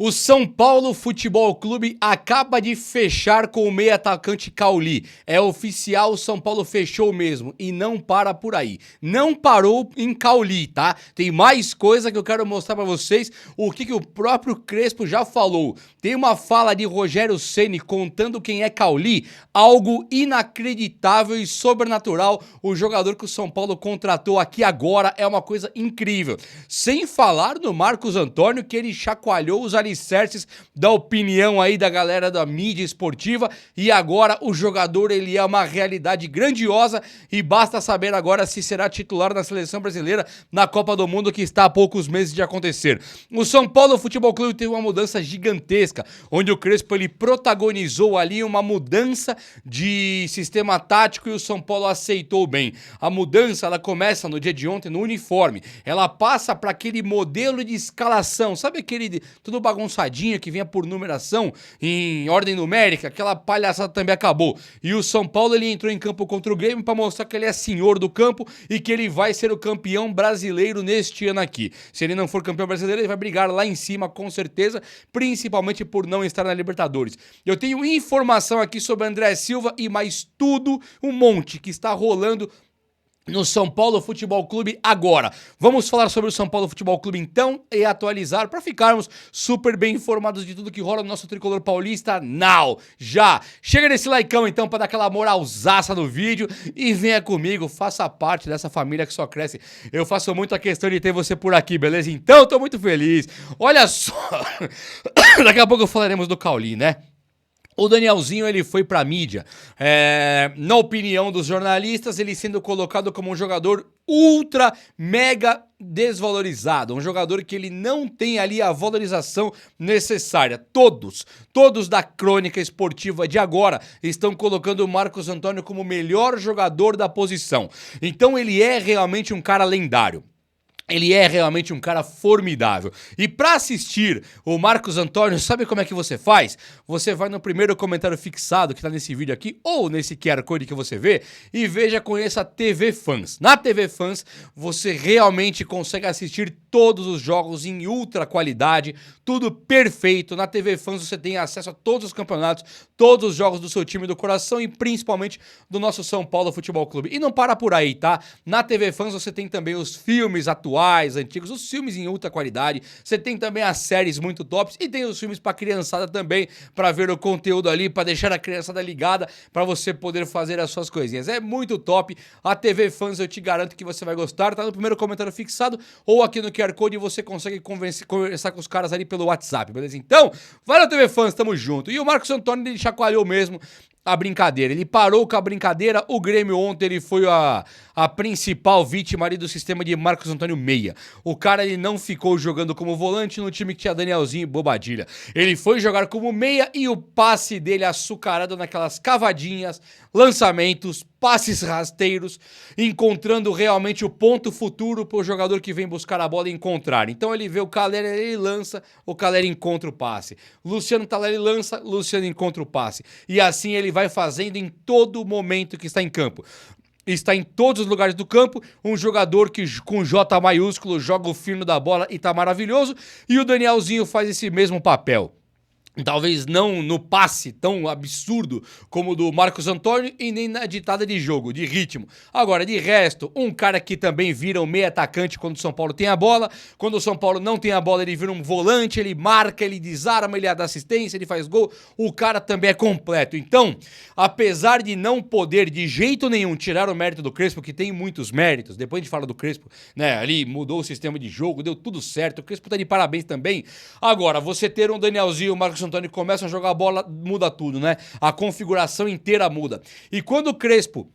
O São Paulo Futebol Clube acaba de fechar com o meio atacante Cauli. É oficial, o São Paulo fechou mesmo e não para por aí. Não parou em Cauli, tá? Tem mais coisa que eu quero mostrar pra vocês, o que o próprio Crespo já falou. Tem uma fala de Rogério Ceni contando quem é Cauli, algo inacreditável e sobrenatural. O jogador que o São Paulo contratou aqui agora é uma coisa incrível. Sem falar no Marcos Antônio, que ele chacoalhou os alicerces da opinião aí da galera da mídia esportiva, e agora o jogador ele é uma realidade grandiosa e basta saber agora se será titular na seleção brasileira na Copa do Mundo, que está há poucos meses de acontecer. O São Paulo Futebol Clube teve uma mudança gigantesca, onde o Crespo ele protagonizou ali uma mudança de sistema tático e o São Paulo aceitou bem. A mudança ela começa no dia de ontem no uniforme, ela passa para aquele modelo de escalação, sabe aquele tudo bagunçadinho que vinha por numeração em ordem numérica, aquela palhaçada também acabou. E o São Paulo ele entrou em campo contra o Grêmio para mostrar que ele é senhor do campo e que ele vai ser o campeão brasileiro neste ano aqui. Se ele não for campeão brasileiro, ele vai brigar lá em cima com certeza, principalmente por não estar na Libertadores. Eu tenho informação aqui sobre André Silva e mais tudo, um monte que está rolando no São Paulo Futebol Clube agora. Vamos falar sobre o São Paulo Futebol Clube então e atualizar para ficarmos super bem informados de tudo que rola no nosso tricolor paulista now. Já! Chega nesse likeão então para dar aquela moralzaça no vídeo e venha comigo, faça parte dessa família que só cresce. Eu faço muito a questão de ter você por aqui, beleza? Então, tô muito feliz. Olha só, daqui a pouco falaremos do Cauli, né? O Danielzinho ele foi pra mídia, na opinião dos jornalistas, ele sendo colocado como um jogador ultra, mega desvalorizado, um jogador que ele não tem ali a valorização necessária. Todos da crônica esportiva de agora estão colocando o Marcos Antônio como o melhor jogador da posição. Então ele é realmente um cara lendário. Ele é realmente um cara formidável. E para assistir o Marcos Antônio, sabe como é que você faz? Você vai no primeiro comentário fixado que tá nesse vídeo aqui, ou nesse QR Code que você vê, e veja, conheça a TV Fans. Na TV Fans, você realmente consegue assistir todos os jogos em ultra qualidade, tudo perfeito. Na TV Fans você tem acesso a todos os campeonatos, todos os jogos do seu time do coração e principalmente do nosso São Paulo Futebol Clube. E não para por aí, tá? Na TV Fans você tem também os filmes atuais, antigos, os filmes em ultra qualidade, você tem também as séries muito tops e tem os filmes pra criançada também, pra ver o conteúdo ali, pra deixar a criançada ligada, pra você poder fazer as suas coisinhas. É muito top, a TV Fans eu te garanto que você vai gostar, tá no primeiro comentário fixado ou aqui no QR Code você consegue conversar com os caras ali pelo WhatsApp, beleza? Então, vai na TV Fans, tamo junto. E o Marcos Antônio, ele chacoalhou mesmo a brincadeira, ele parou com a brincadeira. O Grêmio ontem ele foi a principal vítima ali do sistema de Marcos Antônio Meia. O cara ele não ficou jogando como volante no time que tinha Danielzinho e Bobadilha. Ele foi jogar como meia e o passe dele açucarado naquelas cavadinhas, lançamentos, passes rasteiros, encontrando realmente o ponto futuro para o jogador que vem buscar a bola encontrar. Então ele vê o Calera, ele lança, o Calera encontra o passe. Luciano Taleri lança, Luciano encontra o passe. E assim ele vai fazendo em todo momento que está em campo. Está em todos os lugares do campo, um jogador que com J maiúsculo joga o fino da bola e tá maravilhoso. E o Danielzinho faz esse mesmo papel. Talvez não no passe tão absurdo como o do Marcos Antônio e nem na ditada de jogo, de ritmo. Agora, de resto, um cara que também vira um meio atacante quando o São Paulo tem a bola. Quando o São Paulo não tem a bola, ele vira um volante, ele marca, ele desarma, ele dá assistência, ele faz gol. O cara também é completo. Então, apesar de não poder de jeito nenhum tirar o mérito do Crespo, que tem muitos méritos, depois a gente fala do Crespo, né, ali mudou o sistema de jogo, deu tudo certo, o Crespo tá de parabéns também. Agora, você ter um Danielzinho, o Marcos Antônio começam a jogar a bola, muda tudo, né? A configuração inteira muda. E quando o Crespo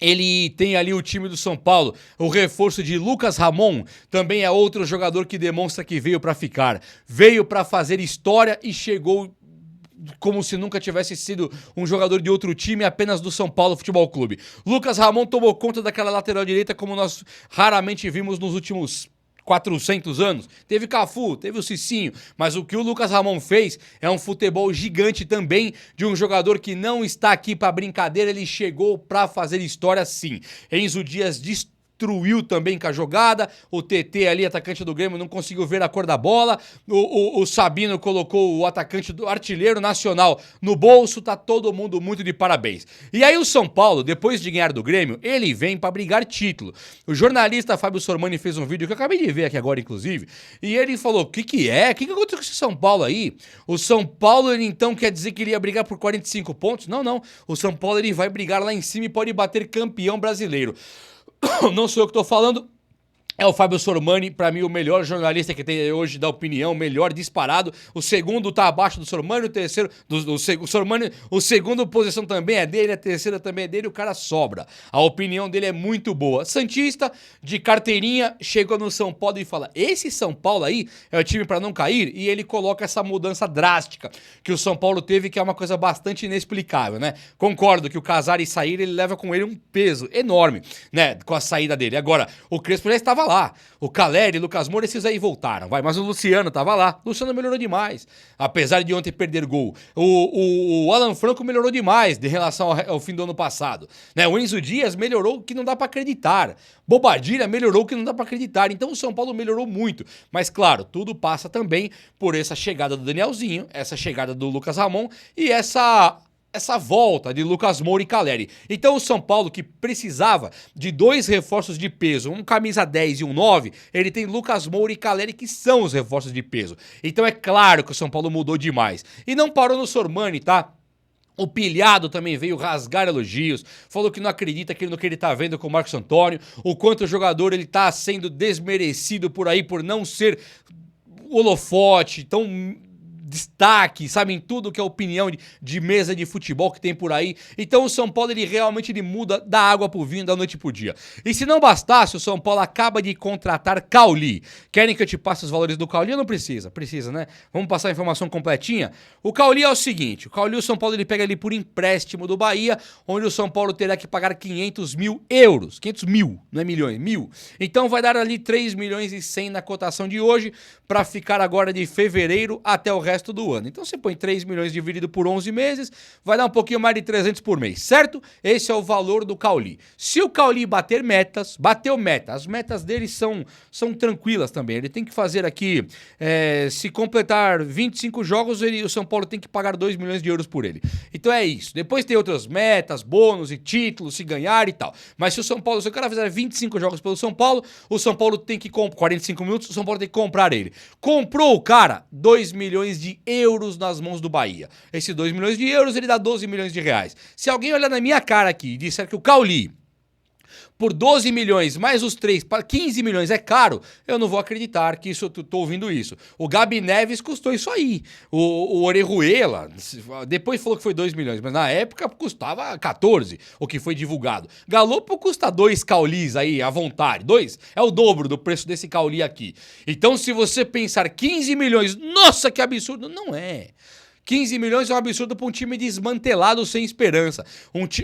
ele tem ali o time do São Paulo, o reforço de Lucas Ramon, também é outro jogador que demonstra que veio pra ficar. Veio pra fazer história e chegou como se nunca tivesse sido um jogador de outro time, apenas do São Paulo Futebol Clube. Lucas Ramon tomou conta daquela lateral direita como nós raramente vimos nos últimos 400 anos. Teve Cafu, teve o Cicinho, mas o que o Lucas Ramon fez é um futebol gigante também de um jogador que não está aqui para brincadeira, ele chegou para fazer história sim. Enzo Dias destruiu também com a jogada. O TT ali, atacante do Grêmio, não conseguiu ver a cor da bola. O Sabino colocou o atacante do artilheiro nacional no bolso. Tá todo mundo muito de parabéns. E aí o São Paulo, depois de ganhar do Grêmio, ele vem pra brigar título. O jornalista Fábio Sormani fez um vídeo que eu acabei de ver aqui agora, inclusive, e ele falou, o que é? O que aconteceu com esse São Paulo aí? O São Paulo, ele então quer dizer que ele ia brigar por 45 pontos? Não, não. O São Paulo, ele vai brigar lá em cima e pode bater campeão brasileiro. Não sou eu que tô falando. É o Fábio Sormani, pra mim, o melhor jornalista que tem hoje da opinião, melhor disparado. O segundo tá abaixo do Sormani, o terceiro... Sormani, o segundo posição também é dele, a terceira também é dele, o cara sobra. A opinião dele é muito boa. Santista, de carteirinha, chegou no São Paulo e fala, esse São Paulo aí é o time pra não cair, e ele coloca essa mudança drástica que o São Paulo teve, que é uma coisa bastante inexplicável, né? Concordo que o Casares sair, ele leva com ele um peso enorme, né? Com a saída dele. Agora, o Crespo já estava lá. O Caleri, Lucas Moura, esses aí voltaram, vai. Mas o Luciano tava lá. O Luciano melhorou demais. Apesar de ontem perder gol. O Alan Franco melhorou demais de relação ao fim do ano passado. Né? O Enzo Dias melhorou que não dá pra acreditar. Bobadilha melhorou que não dá pra acreditar. Então o São Paulo melhorou muito. Mas claro, tudo passa também por essa chegada do Danielzinho, essa chegada do Lucas Ramon e essa volta de Lucas Moura e Caleri. Então o São Paulo, que precisava de 2 reforços de peso, um camisa 10 e um 9, ele tem Lucas Moura e Caleri, que são os reforços de peso. Então é claro que o São Paulo mudou demais. E não parou no Sormani, tá? O Pilhado também veio rasgar elogios, falou que não acredita no que ele tá vendo com o Marcos Antônio, o quanto o jogador ele tá sendo desmerecido por aí, por não ser holofote, tão... destaque, sabe, em tudo que é opinião de mesa de futebol que tem por aí. Então o São Paulo, ele realmente muda da água pro vinho, da noite pro dia. E se não bastasse, o São Paulo acaba de contratar Cauli. Querem que eu te passe os valores do Cauli? Não precisa, né? Vamos passar a informação completinha? O Cauli é o seguinte, o Cauli, o São Paulo, ele pega ali por empréstimo do Bahia, onde o São Paulo terá que pagar 500 mil euros. 500 mil, não é milhões, mil. Então vai dar ali 3 milhões e 100 na cotação de hoje, para ficar agora de fevereiro até o resto do ano. Então você põe 3 milhões dividido por 11 meses, vai dar um pouquinho mais de 300 por mês, certo? Esse é o valor do Cauli. Se o Cauli bateu meta, as metas dele são tranquilas também. Ele tem que fazer aqui, se completar 25 jogos, o São Paulo tem que pagar 2 milhões de euros por ele. Então é isso. Depois tem outras metas, bônus e títulos, se ganhar e tal. Mas se o cara fizer 25 jogos pelo São Paulo, o São Paulo tem que 45 minutos, o São Paulo tem que comprar ele. Comprou o cara, 2 milhões de euros nas mãos do Bahia. Esses 2 milhões de euros, ele dá 12 milhões de reais. Se alguém olhar na minha cara aqui e disser que o Cauli, por 12 milhões, mais os 3, 15 milhões é caro, eu não vou acreditar que isso, tô ouvindo isso. O Gabi Neves custou isso aí. O Orejuela, depois falou que foi 2 milhões, mas na época custava 14, o que foi divulgado. Galopo custa 2 Caulis aí, à vontade. 2 é o dobro do preço desse Cauli aqui. Então, se você pensar 15 milhões, nossa, que absurdo, não é. 15 milhões é um absurdo para um time desmantelado sem esperança.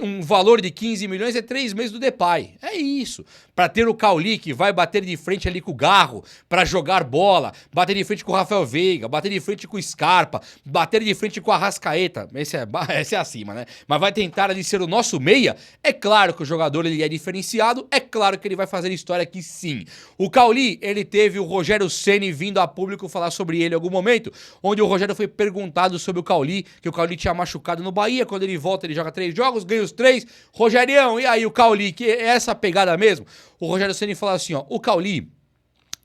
Um valor de 15 milhões é 3 meses do Depay. É isso. Para ter o Cauli, que vai bater de frente ali com o Garro, para jogar bola, bater de frente com o Rafael Veiga, bater de frente com o Scarpa, bater de frente com a Arrascaeta. Esse é acima, né? Mas vai tentar ali ser o nosso meia. É claro que o jogador ele é diferenciado, é claro que ele vai fazer história aqui sim. O Cauli, ele teve o Rogério Ceni vindo a público falar sobre ele em algum momento, onde o Rogério foi perguntado sobre o Cauli, que o Cauli tinha machucado no Bahia. Quando ele volta, ele joga 3 jogos, ganha os 3. Rogerião, e aí o Cauli, que é essa pegada mesmo? O Rogério Ceni fala assim, ó, o Cauli,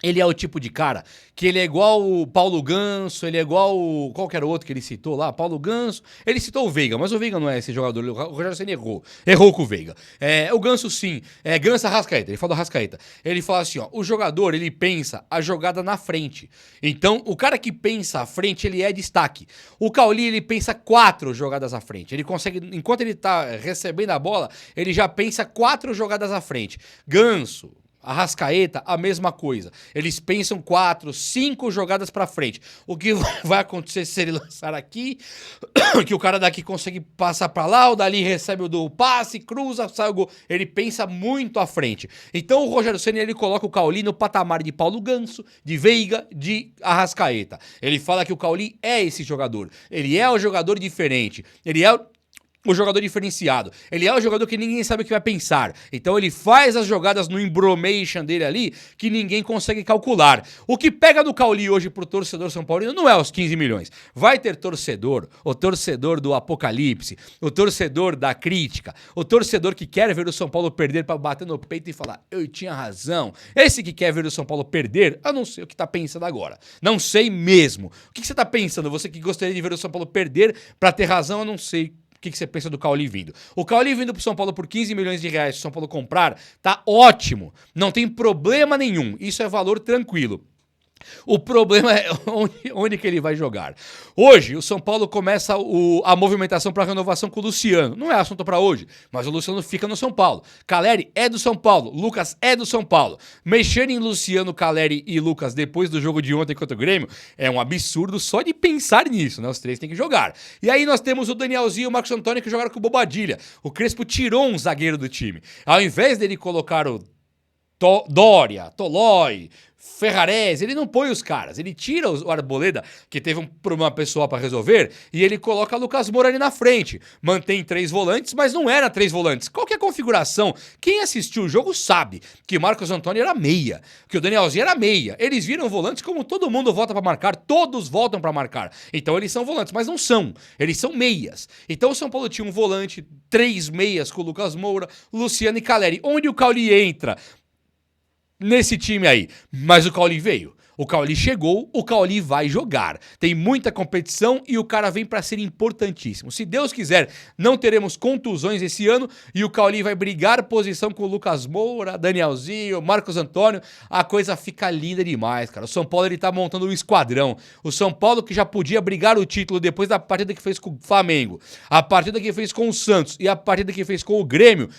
ele é o tipo de cara que ele é igual o Paulo Ganso, ele é igual o... Qual que era o outro que ele citou lá? Paulo Ganso. Ele citou o Veiga, mas o Veiga não é esse jogador. O Rogério Ceni errou com o Veiga. O Ganso sim. Ganso Arrascaeta. Ele fala do Arrascaeta. Ele fala assim, ó, o jogador, ele pensa a jogada na frente. Então, o cara que pensa à frente, ele é destaque. O Cauli, ele pensa 4 jogadas à frente. Ele consegue, enquanto ele tá recebendo a bola, ele já pensa 4 jogadas à frente. Ganso, Arrascaeta, a mesma coisa. Eles pensam 4, 5 jogadas pra frente. O que vai acontecer se ele lançar aqui, que o cara daqui consegue passar pra lá, o dali recebe o do passe, cruza, sai o gol. Ele pensa muito à frente. Então o Rogério Ceni, ele coloca o Cauli no patamar de Paulo Ganso, de Veiga, de Arrascaeta. Ele fala que o Cauli é esse jogador. Ele é um jogador diferente. Ele é o jogador diferenciado. Ele é o jogador que ninguém sabe o que vai pensar. Então ele faz as jogadas no embromation dele ali que ninguém consegue calcular. O que pega no Cauli hoje pro torcedor São Paulino não é os 15 milhões. Vai ter torcedor, o torcedor do apocalipse, o torcedor da crítica, o torcedor que quer ver o São Paulo perder pra bater no peito e falar, eu tinha razão. Esse que quer ver o São Paulo perder, eu não sei o que tá pensando agora. Não sei mesmo. O que você tá pensando? Você que gostaria de ver o São Paulo perder pra ter razão, eu não sei. O que você pensa do Cauli vindo? O Cauli vindo pro São Paulo por 15 milhões de reais, se o São Paulo comprar, tá ótimo. Não tem problema nenhum. Isso é valor tranquilo. O problema é onde que ele vai jogar. Hoje, o São Paulo começa a movimentação para renovação com o Luciano. Não é assunto para hoje, mas o Luciano fica no São Paulo. Caleri é do São Paulo, Lucas é do São Paulo. Mexer em Luciano, Caleri e Lucas depois do jogo de ontem contra o Grêmio é um absurdo só de pensar nisso, né? Os três têm que jogar. E aí nós temos o Danielzinho e o Marcos Antônio que jogaram com o Bobadilha. O Crespo tirou um zagueiro do time. Ao invés dele colocar o Dória, Tolói, Ferrarese, ele não põe os caras, ele tira o Arboleda, que teve um problema pessoal pra resolver, e ele coloca Lucas Moura ali na frente. Mantém 3 volantes, mas não era 3 volantes. Qual que é a configuração? Quem assistiu o jogo sabe que Marcos Antônio era meia, que o Danielzinho era meia. Eles viram volantes como todo mundo volta pra marcar, todos voltam pra marcar. Então eles são volantes, mas não são. Eles são meias. Então o São Paulo tinha um volante, 3 meias com o Lucas Moura, Luciano e Caleri. Onde o Cauli entra? Nesse time aí, mas o Cauli veio, o Cauli chegou, o Cauli vai jogar, tem muita competição e o cara vem pra ser importantíssimo. Se Deus quiser, não teremos contusões esse ano e o Cauli vai brigar posição com o Lucas Moura, Danielzinho, Marcos Antônio, a coisa fica linda demais, cara. O São Paulo ele tá montando um esquadrão, o São Paulo que já podia brigar o título depois da partida que fez com o Flamengo, a partida que fez com o Santos e a partida que fez com o Grêmio.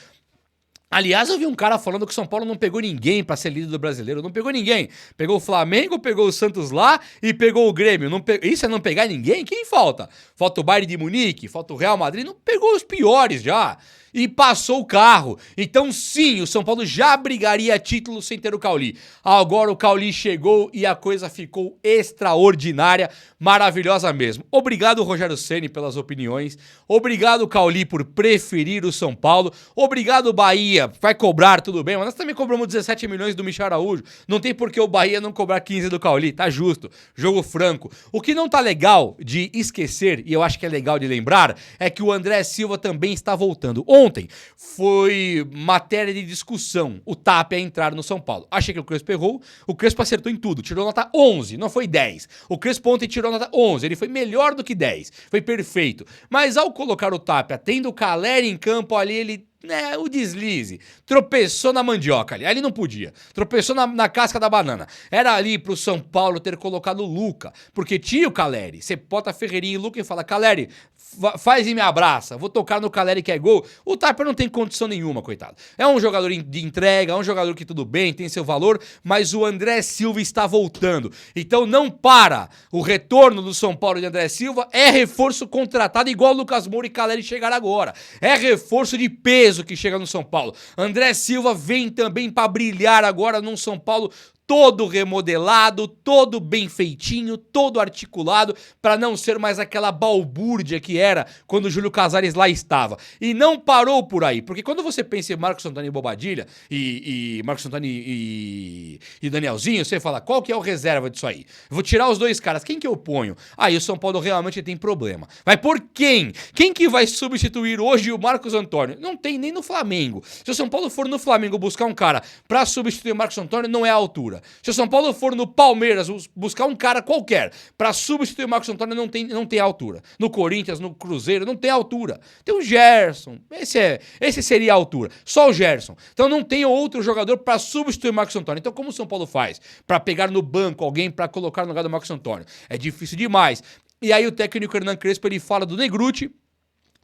Aliás, eu vi um cara falando que o São Paulo não pegou ninguém pra ser líder do Brasileiro. Não pegou ninguém. Pegou o Flamengo, pegou o Santos lá e pegou o Grêmio. Isso é não pegar ninguém? Quem falta? Falta o Bayern de Munique, falta o Real Madrid. Não pegou os piores já. E passou o carro. Então sim, o São Paulo já brigaria título sem ter o Cauli. Agora o Cauli chegou e a coisa ficou extraordinária, maravilhosa mesmo. Obrigado, Rogério Ceni, pelas opiniões. Obrigado, Cauli, por preferir o São Paulo. Obrigado, Bahia. Vai cobrar, tudo bem, mas nós também cobramos 17 milhões do Michel Araújo. Não tem por que o Bahia não cobrar 15 do Cauli. Tá justo. Jogo franco. O que não tá legal de esquecer, e eu acho que é legal de lembrar, é que o André Silva também está voltando. Ontem foi matéria de discussão o Tapia entrar no São Paulo. Achei que o Crespo errou, o Crespo acertou em tudo, tirou nota 11, não foi 10. O Crespo ontem tirou nota 11, ele foi melhor do que 10, foi perfeito. Mas ao colocar o Tapia, tendo o Caleri em campo ali, ele... o deslize, tropeçou na mandioca ali não podia, tropeçou na casca da banana, era ali pro São Paulo ter colocado o Luca, porque tinha o Caleri, você bota Ferreirinha e Luca e fala, Caleri, faz e me abraça, vou tocar no Caleri que é gol, o Tapia não tem condição nenhuma, coitado, é um jogador de entrega, é um jogador que tudo bem, tem seu valor, mas o André Silva está voltando, então não para, o retorno do São Paulo de André Silva é reforço contratado igual o Lucas Moura e Caleri chegaram agora, é reforço de peso que chega no São Paulo. André Silva vem também para brilhar agora num São Paulo todo remodelado, todo bem feitinho, todo articulado, para não ser mais aquela balbúrdia que era quando o Júlio Casares lá estava. E não parou por aí, porque quando você pensa em Marcos Antônio e Bobadilha, e Marcos Antônio e Danielzinho, você fala, qual que é o reserva disso aí? Eu vou tirar os dois caras, quem que eu ponho? Aí o São Paulo realmente tem problema. Vai por quem? Quem que vai substituir hoje o Marcos Antônio? Não tem nem no Flamengo. Se o São Paulo for no Flamengo buscar um cara para substituir o Marcos Antônio, não é a altura. Se o São Paulo for no Palmeiras buscar um cara qualquer pra substituir o Marcos Antônio, não tem altura. No Corinthians, no Cruzeiro, não tem altura. Tem o Gerson, esse seria a altura. Só o Gerson. Então não tem outro jogador pra substituir o Marcos Antônio. Então como o São Paulo faz? Pra pegar no banco alguém pra colocar no lugar do Marcos Antônio? É difícil demais. E aí o técnico Hernan Crespo, ele fala do Negrutti,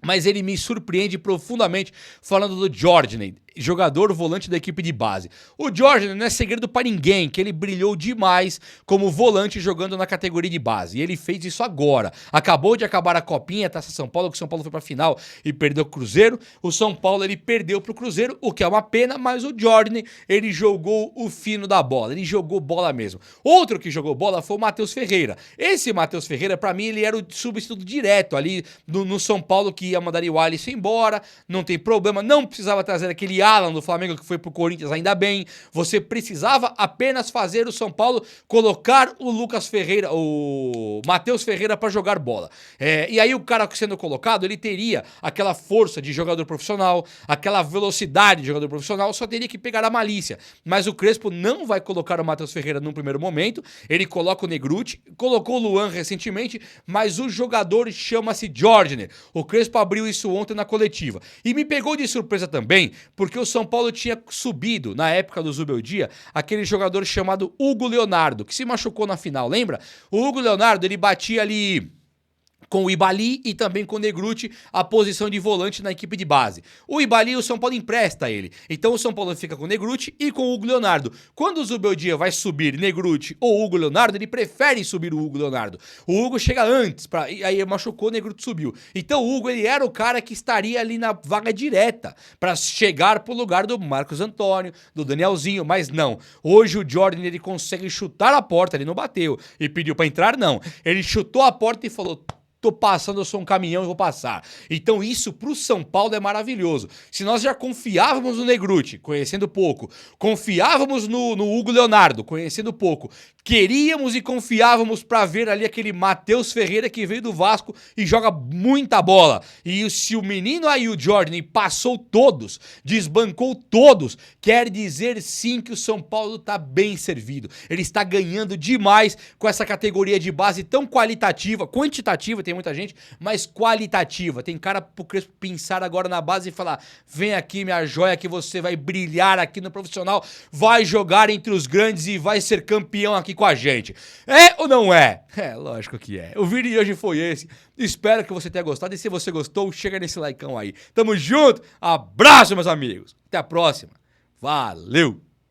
mas ele me surpreende profundamente falando do Jorginho. jogador volante da equipe de base. O Jordan não é segredo pra ninguém que ele brilhou demais como volante jogando na categoria de base. E ele fez isso agora. Acabou de acabar a Copinha, Taça São Paulo, que o São Paulo foi pra final e perdeu o Cruzeiro. O São Paulo, ele perdeu pro Cruzeiro, o que é uma pena, mas o Jordan, ele jogou o fino da bola. Ele jogou bola mesmo. Outro que jogou bola foi o Matheus Ferreira. Esse Matheus Ferreira, pra mim, ele era o substituto direto ali no São Paulo, que ia mandar o Alisson embora, não tem problema, não precisava trazer aquele Alan do Flamengo que foi pro Corinthians, ainda bem. Você precisava apenas fazer o São Paulo colocar o Lucas Ferreira, o Matheus Ferreira pra jogar bola. E aí o cara sendo colocado, ele teria aquela força de jogador profissional, aquela velocidade de jogador profissional, só teria que pegar a malícia. Mas o Crespo não vai colocar o Matheus Ferreira num primeiro momento, ele coloca o Negrutti, colocou o Luan recentemente, mas o jogador chama-se Jordan. O Crespo abriu isso ontem na coletiva. E me pegou de surpresa também, porque o São Paulo tinha subido, na época do Zubeldia, aquele jogador chamado Hugo Leonardo, que se machucou na final, lembra? O Hugo Leonardo, ele batia ali com o Ibali e também com o Negrutti, a posição de volante na equipe de base. O Ibali, o São Paulo empresta ele. Então o São Paulo fica com o Negrutti e com o Hugo Leonardo. Quando o Zubeldia vai subir Negrutti ou Hugo Leonardo, ele prefere subir o Hugo Leonardo. O Hugo chega antes, e aí machucou, o Negrutti subiu. Então o Hugo, ele era o cara que estaria ali na vaga direta para chegar pro lugar do Marcos Antônio, do Danielzinho, mas não. Hoje o Jordan, ele consegue chutar a porta, ele não bateu e pediu para entrar, não. Ele chutou a porta e falou: tô passando, eu sou um caminhão e vou passar. Então isso pro São Paulo é maravilhoso. Se nós já confiávamos no Negrutti, conhecendo pouco, confiávamos no Hugo Leonardo, conhecendo pouco, queríamos e confiávamos pra ver ali aquele Matheus Ferreira que veio do Vasco e joga muita bola. E se o menino aí, o Jordan, passou todos, desbancou todos, quer dizer sim que o São Paulo tá bem servido. Ele está ganhando demais com essa categoria de base tão qualitativa, quantitativa, tem muita gente, mas qualitativa. Tem cara pro Crespo pensar agora na base e falar: vem aqui, minha joia, que você vai brilhar aqui no profissional, vai jogar entre os grandes e vai ser campeão aqui com a gente. É ou não é? É, lógico que é. O vídeo de hoje foi esse. Espero que você tenha gostado. E se você gostou, chega nesse likeão aí. Tamo junto. Abraço, meus amigos. Até a próxima. Valeu!